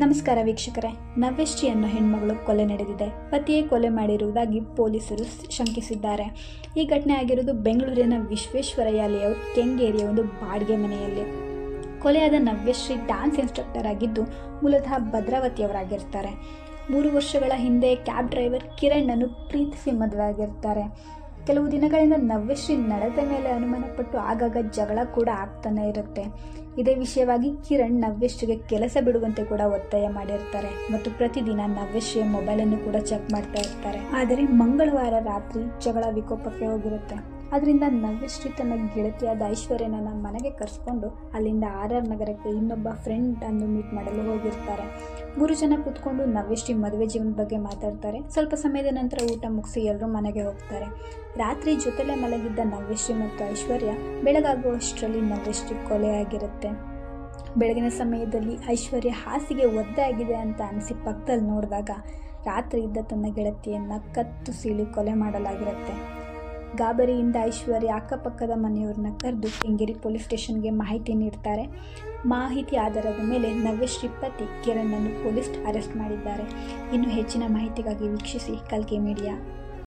ನಮಸ್ಕಾರ ವೀಕ್ಷಕರೇ. ನವ್ಯಶ್ರೀ ಅನ್ನೋ ಹೆಣ್ಮಗಳು ಕೊಲೆ ನಡೆದಿದೆ. ಪತಿಯೇ ಕೊಲೆ ಮಾಡಿರುವುದಾಗಿ ಪೊಲೀಸರು ಶಂಕಿಸಿದ್ದಾರೆ. ಈ ಘಟನೆ ಆಗಿರುವುದು ಬೆಂಗಳೂರಿನ ವಿಶ್ವೇಶ್ವರಯ್ಯ ಲೇಔಟ್ ಕೆಂಗೇರಿಯ ಒಂದು ಬಾಡಿಗೆ ಮನೆಯಲ್ಲಿ. ಕೊಲೆಯಾದ ನವ್ಯಶ್ರೀ ಡ್ಯಾನ್ಸ್ ಇನ್ಸ್ಟ್ರಕ್ಟರ್ ಆಗಿದ್ದು ಮೂಲತಃ ಭದ್ರಾವತಿಯವರಾಗಿರ್ತಾರೆ. 3 ವರ್ಷಗಳ ಹಿಂದೆ ಕ್ಯಾಬ್ ಡ್ರೈವರ್ ಕಿರಣ್ ಅನ್ನು ಪ್ರೀತಿಸಿ ಮದುವೆ ಆಗಿರ್ತಾರೆ. ಕೆಲವು ದಿನಗಳಿಂದ ನವ್ಯಶ್ರೀ ನಡತೆ ಮೇಲೆ ಅನುಮಾನಪಟ್ಟು ಆಗಾಗ ಜಗಳ ಕೂಡ ಆಗ್ತಾನೆ ಇರುತ್ತೆ. ಇದೇ ವಿಷಯವಾಗಿ ಕಿರಣ್ ನವ್ಯಶ್ರೀಗೆ ಕೆಲಸ ಬಿಡುವಂತೆ ಕೂಡ ಒತ್ತಾಯ ಮಾಡಿರ್ತಾರೆ ಮತ್ತು ಪ್ರತಿದಿನ ನವ್ಯಶ್ರೀಯ ಮೊಬೈಲನ್ನು ಕೂಡ ಚೆಕ್ ಮಾಡ್ತಾ ಇರ್ತಾರೆ. ಆದರೆ ಮಂಗಳವಾರ ರಾತ್ರಿ ಜಗಳ ವಿಕೋಪಕ್ಕೆ ಹೋಗಿರುತ್ತೆ. ಅದರಿಂದ ನವ್ಯಶ್ರೀ ತನ್ನ ಗೆಳತಿಯಾದ ಐಶ್ವರ್ಯನ ಮನೆಗೆ ಕರೆಸ್ಕೊಂಡು ಅಲ್ಲಿಂದ RR ನಗರಕ್ಕೆ ಇನ್ನೊಬ್ಬ ಫ್ರೆಂಡ್ ಅನ್ನು ಮೀಟ್ ಮಾಡಲು ಹೋಗಿರ್ತಾರೆ. 3 ಜನ ಕೂತ್ಕೊಂಡು ನವ್ಯಶ್ರೀ ಮದುವೆ ಜೀವನದ ಬಗ್ಗೆ ಮಾತಾಡ್ತಾರೆ. ಸ್ವಲ್ಪ ಸಮಯದ ನಂತರ ಊಟ ಮುಗಿಸಿ ಎಲ್ಲರೂ ಮನೆಗೆ ಹೋಗ್ತಾರೆ. ರಾತ್ರಿ ಜೊತೆಲೇ ಮಲಗಿದ್ದ ನವ್ಯಶ್ರೀ ಮತ್ತು ಐಶ್ವರ್ಯ ಬೆಳಗಾಗುವಷ್ಟರಲ್ಲಿ ನವ್ಯಶ್ರೀ ಕೊಲೆಯಾಗಿರುತ್ತೆ. ಬೆಳಗಿನ ಸಮಯದಲ್ಲಿ ಐಶ್ವರ್ಯ ಹಾಸಿಗೆ ಒದ್ದೆ ಆಗಿದೆ ಅಂತ ಅನಿಸಿ ಪಕ್ಕದಲ್ಲಿ ನೋಡಿದಾಗ ರಾತ್ರಿ ಇದ್ದ ತನ್ನ ಗೆಳತಿಯನ್ನು ಕತ್ತು ಸೀಳಿ ಕೊಲೆ ಮಾಡಲಾಗಿರುತ್ತೆ. ಗಾಬರಿಯಿಂದ ಐಶ್ವರ್ಯ ಅಕ್ಕಪಕ್ಕದ ಮನೆಯವ್ರನ್ನ ಕರೆದು ಕೆಂಗೇರಿ ಪೊಲೀಸ್ ಸ್ಟೇಷನ್ಗೆ ಮಾಹಿತಿ ನೀಡ್ತಾರೆ. ಮಾಹಿತಿ ಆಧಾರದ ಮೇಲೆ ನವ್ಯಶ್ರೀ ಪತಿ ಕಿರಣ್ ಅನ್ನು ಪೊಲೀಸ್ ಅರೆಸ್ಟ್ ಮಾಡಿದ್ದಾರೆ. ಇನ್ನು ಹೆಚ್ಚಿನ ಮಾಹಿತಿಗಾಗಿ ವೀಕ್ಷಿಸಿ ಕಲ್ಕಿ ಮೀಡಿಯಾ.